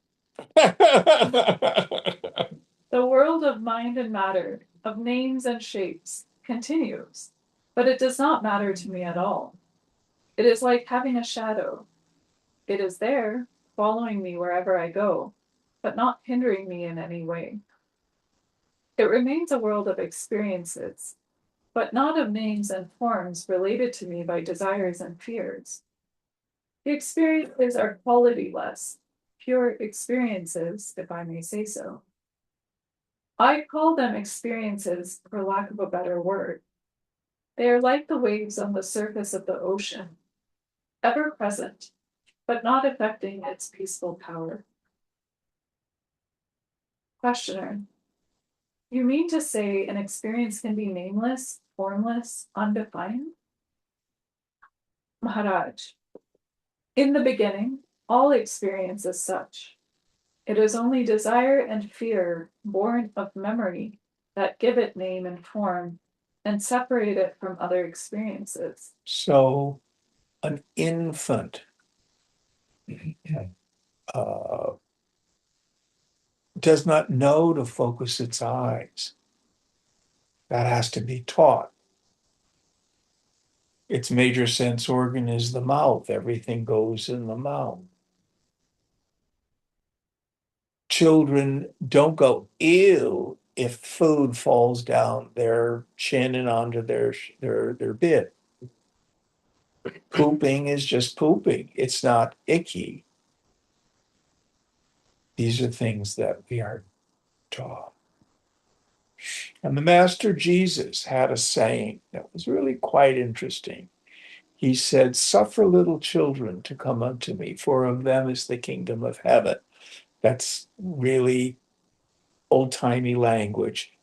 S2: The world of mind and matter, of names and shapes, continues, but it does not matter to me at all. It is like having a shadow. It is there, following me wherever I go, but not hindering me in any way. It remains a world of experiences, but not of names and forms related to me by desires and fears. The experiences are qualityless, pure experiences, if I may say so. I call them experiences for lack of a better word. They are like the waves on the surface of the ocean, ever present, but not affecting its peaceful power. Questioner. You mean to say an experience can be nameless, formless, undefined? Maharaj. In the beginning, all experience is such. It is only desire and fear, born of memory, that give it name and form and separate it from other experiences.
S1: So an infant uh, does not know to focus its eyes. That has to be taught. Its major sense organ is the mouth. Everything goes in the mouth. Children don't go ew if food falls down their chin and onto their bit. Pooping is just pooping. It's not icky. These are things that we are taught. And the Master Jesus had a saying that was really quite interesting. He said, "Suffer little children to come unto me, for of them is the kingdom of heaven." That's really old-timey language.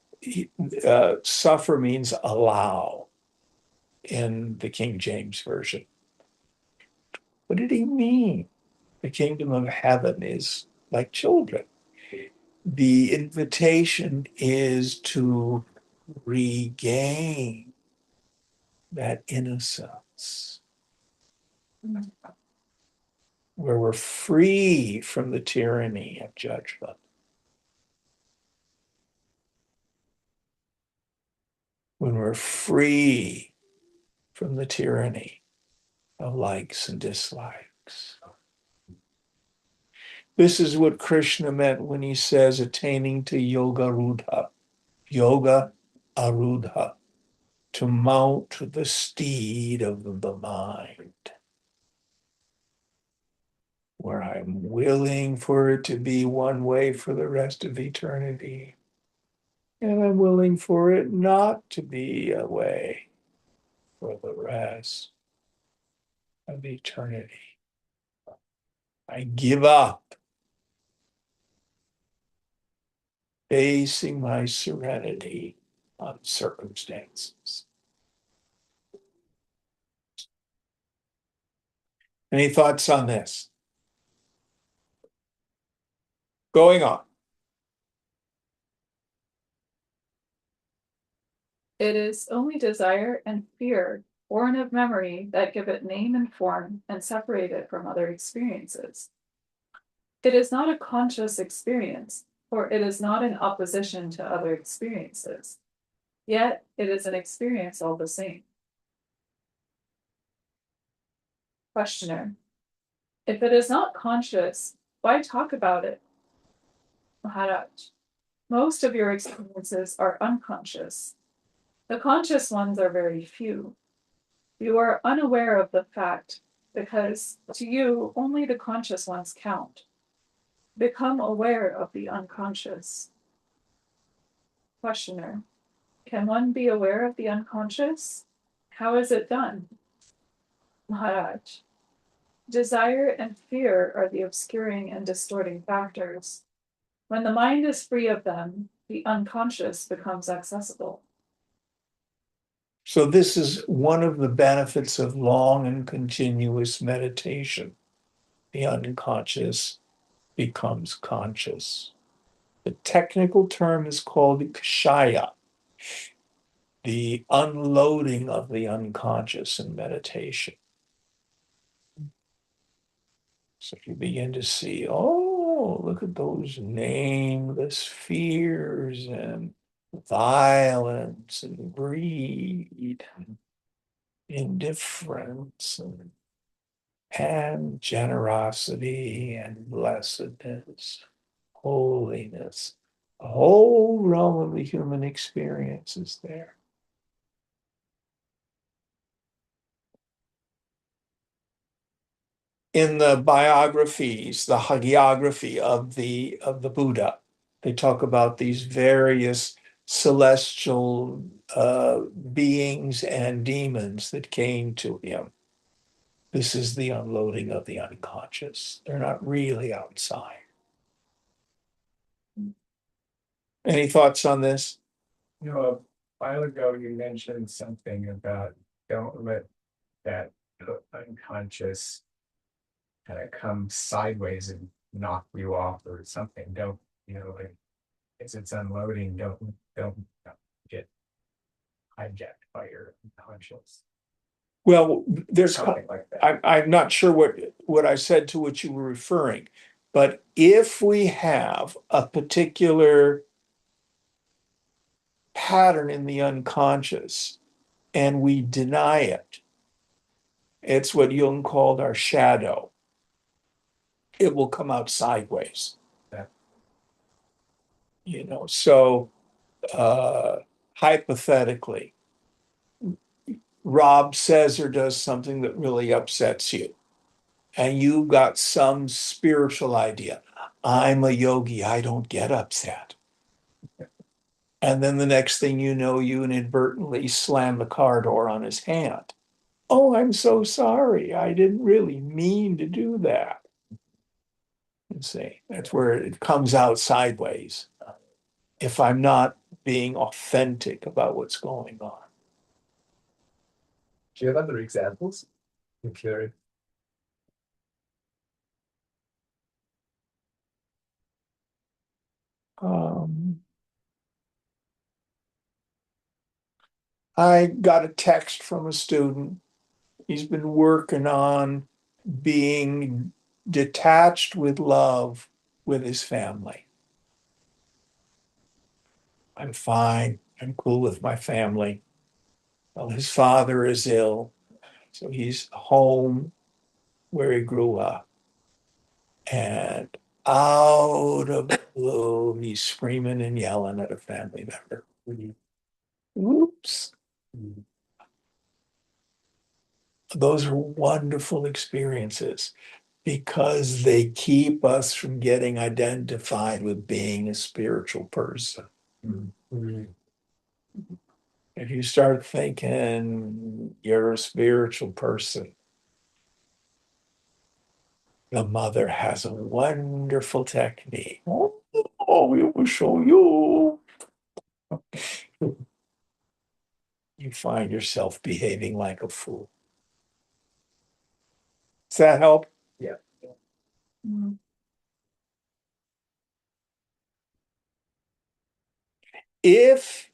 S1: Suffer means allow in the King James Version. What did he mean? The kingdom of heaven is like children. The invitation is to regain that innocence, where we're free from the tyranny of judgment, when we're free from the tyranny of likes and dislikes. This is what Krishna meant when he says attaining to yoga arudha, to mount the steed of the mind, where I'm willing for it to be one way for the rest of eternity. And I'm willing for it not to be a way for the rest of eternity. I give up basing my serenity on circumstances. Any thoughts on this? Going on.
S2: It is only desire and fear, born of memory, that give it name and form and separate it from other experiences. It is not a conscious experience, for it is not in opposition to other experiences. Yet it is an experience all the same. Questioner: if it is not conscious, why talk about it? Maharaj: most of your experiences are unconscious. The conscious ones are very few. You are unaware of the fact because to you only the conscious ones count. Become aware of the unconscious. Questioner: can one be aware of the unconscious? How is it done? Maharaj: desire and fear are the obscuring and distorting factors. When the mind is free of them, the unconscious becomes accessible.
S1: So this is one of the benefits of long and continuous meditation. The unconscious becomes conscious. The technical term is called kshaya, the unloading of the unconscious in meditation. So you begin to see, oh, look at those nameless fears and violence and greed and indifference and generosity and blessedness, holiness. The whole realm of the human experience is there. In the biographies, the hagiography of the Buddha, they talk about these various celestial beings and demons that came to him. This is the unloading of the unconscious. They're not really outside. Any thoughts on this?
S4: You know, a while ago you mentioned something about don't let that unconscious kind of come sideways and knock you off or something. Don't, like as it's unloading, don't get hijacked by your unconscious.
S1: Well, there's
S4: Something like that.
S1: I'm not sure what I said to which you were referring, but if we have a particular pattern in the unconscious and we deny it, it's what Jung called our shadow. It will come out sideways.
S4: Yeah.
S1: So hypothetically, Rob says or does something that really upsets you, and you got some spiritual idea. I'm a yogi, I don't get upset. And then the next thing you know, you inadvertently slam the car door on his hand. Oh, I'm so sorry. I didn't really mean to do that. You see, that's where it comes out sideways. If I'm not being authentic about what's going on.
S4: Do you have other examples? I'm curious.
S1: I got a text from a student. He's been working on being detached with love with his family. I'm fine. I'm cool with my family. Well, his father is ill, so he's home where he grew up. And out of the blue, he's screaming and yelling at a family member. Whoops. Those are wonderful experiences because they keep us from getting identified with being a spiritual person. If you start thinking you're a spiritual person, the mother has a wonderful technique. Oh, we will show you. You find yourself behaving like a fool. Does that help?
S4: Yeah.
S2: Mm.
S1: If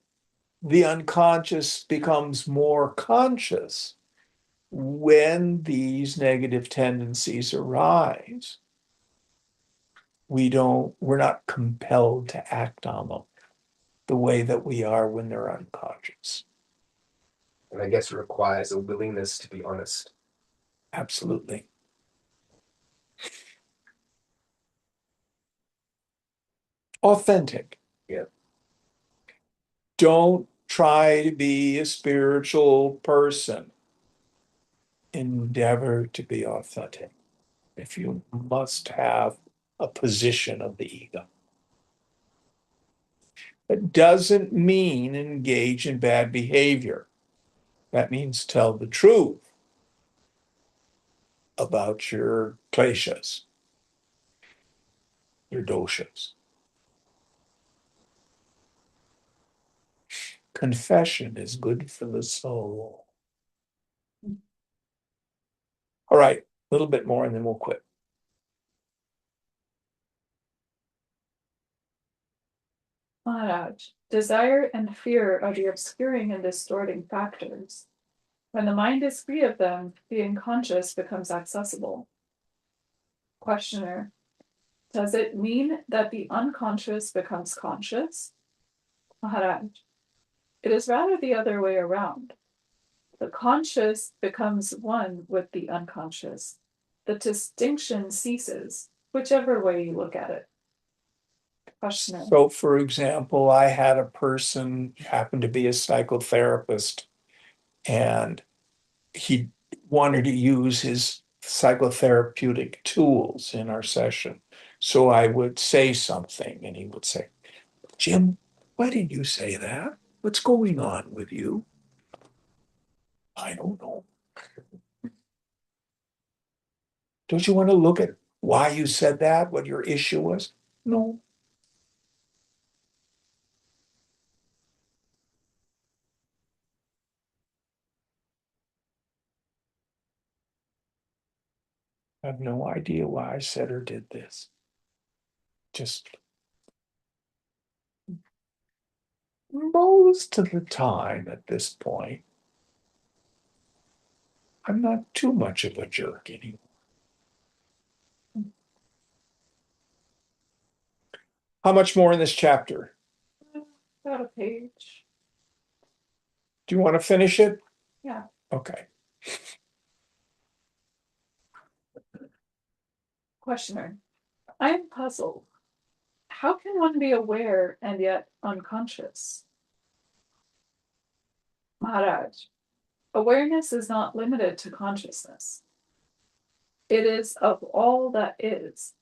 S1: the unconscious becomes more conscious when these negative tendencies arise, we're not compelled to act on them the way that we are when they're unconscious.
S5: And I guess it requires a willingness to be honest.
S1: Absolutely. Authentic.
S5: Yeah.
S1: Don't try to be a spiritual person. Endeavor to be authentic. If you must have a position of the ego. It doesn't mean engage in bad behavior. That means tell the truth about your kleshas, your doshas. Confession is good for the soul. All right, a little bit more and then we'll quit.
S2: Maharaj, desire and fear are the obscuring and distorting factors. When the mind is free of them, the unconscious becomes accessible. Questioner, does it mean that the unconscious becomes conscious? Maharaj, it is rather the other way around. The conscious becomes one with the unconscious. The distinction ceases, whichever way you look at it. Questioner.
S1: So, for example, I had a person happen to be a psychotherapist, and he wanted to use his psychotherapeutic tools in our session. So I would say something, and he would say, Jim, why did you say that? What's going on with you? I don't know. Don't you want to look at why you said that, what your issue was? No. I have no idea why I said or did this. Just most of the time at this point, I'm not too much of a jerk anymore. How much more in this chapter?
S2: About a page.
S1: Do you want to finish it?
S2: Yeah.
S1: Okay.
S2: Questioner, I am puzzled. How can one be aware and yet unconscious? Maharaj, awareness is not limited to consciousness. It is of all that is.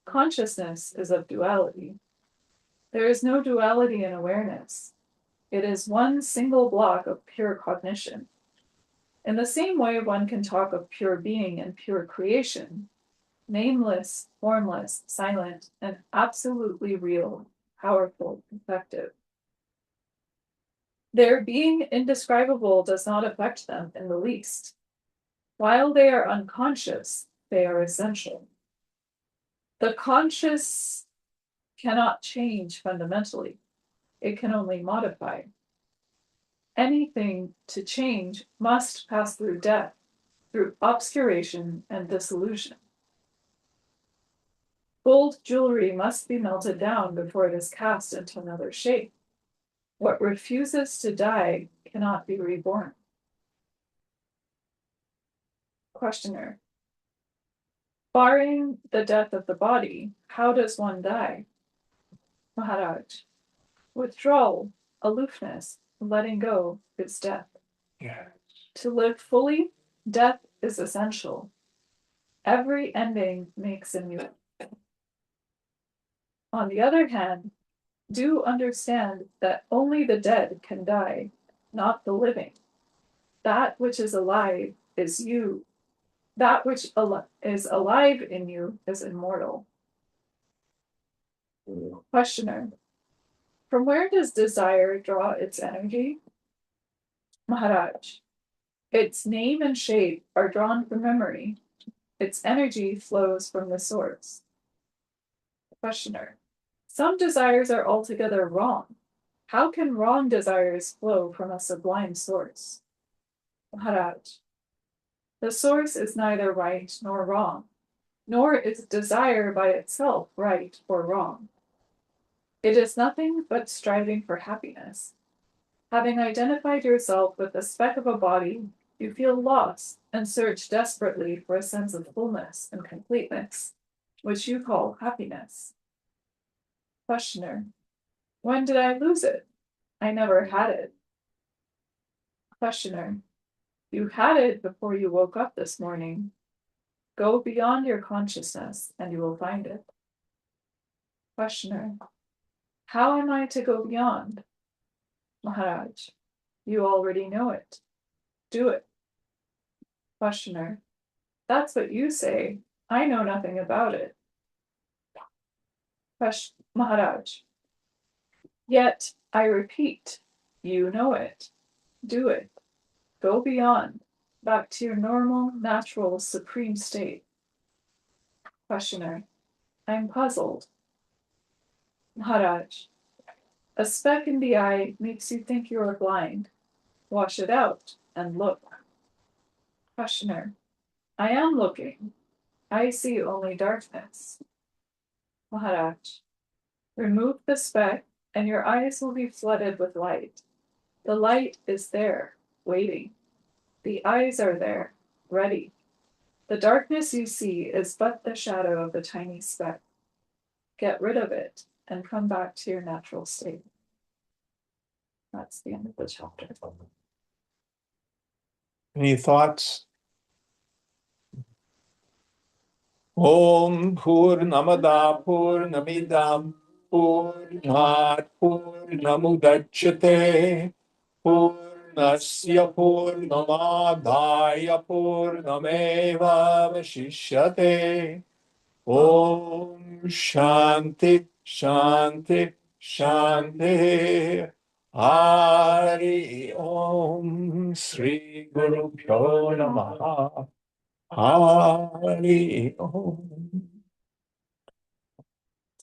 S2: Consciousness is of duality. There is no duality in awareness. It is one single block of pure cognition. In the same way, one can talk of pure being and pure creation, nameless, formless, silent, and absolutely real, powerful, effective. Their being indescribable does not affect them in the least. While they are unconscious, they are essential. The conscious cannot change fundamentally. It can only modify. Anything to change must pass through death, through obscuration and dissolution. Gold jewelry must be melted down before it is cast into another shape. What refuses to die cannot be reborn. Questioner. Barring the death of the body, how does one die? Maharaj. Withdrawal, aloofness, letting go is death.
S1: Yeah.
S2: To live fully, death is essential. Every ending makes a new. On the other hand, do understand that only the dead can die, not the living. That which is alive is you. That which is alive in you is immortal. Questioner. From where does desire draw its energy? Maharaj. Its name and shape are drawn from memory. Its energy flows from the source. Questioner. Some desires are altogether wrong. How can wrong desires flow from a sublime source? Maharaj. The source is neither right nor wrong, nor is desire by itself right or wrong. It is nothing but striving for happiness. Having identified yourself with the speck of a body, you feel lost and search desperately for a sense of fullness and completeness, which you call happiness. Questioner. When did I lose it? I never had it. Questioner. You had it before you woke up this morning. Go beyond your consciousness and you will find it. Questioner. How am I to go beyond? Maharaj. You already know it. Do it. Questioner. That's what you say. I know nothing about it. Maharaj. Yet, I repeat, you know it. Do it. Go beyond, back to your normal, natural, supreme state. Questioner. I'm puzzled. Maharaj. A speck in the eye makes you think you are blind. Wash it out and look. Questioner. I am looking. I see only darkness. Maharaj. Remove the speck and your eyes will be flooded with light. The light is there, waiting. The eyes are there, ready. The darkness you see is but the shadow of the tiny speck. Get rid of it and come back to your natural state. That's the end of the chapter.
S1: Any thoughts? Om Purnamada Purnamidam Purnat Purnamudachyate Purnasya Purnamadaya Purnameva Vashishyate. Om Shanti Shanti Shanti. Hari Om Sri Guru Pyo Namaha. Hari Om.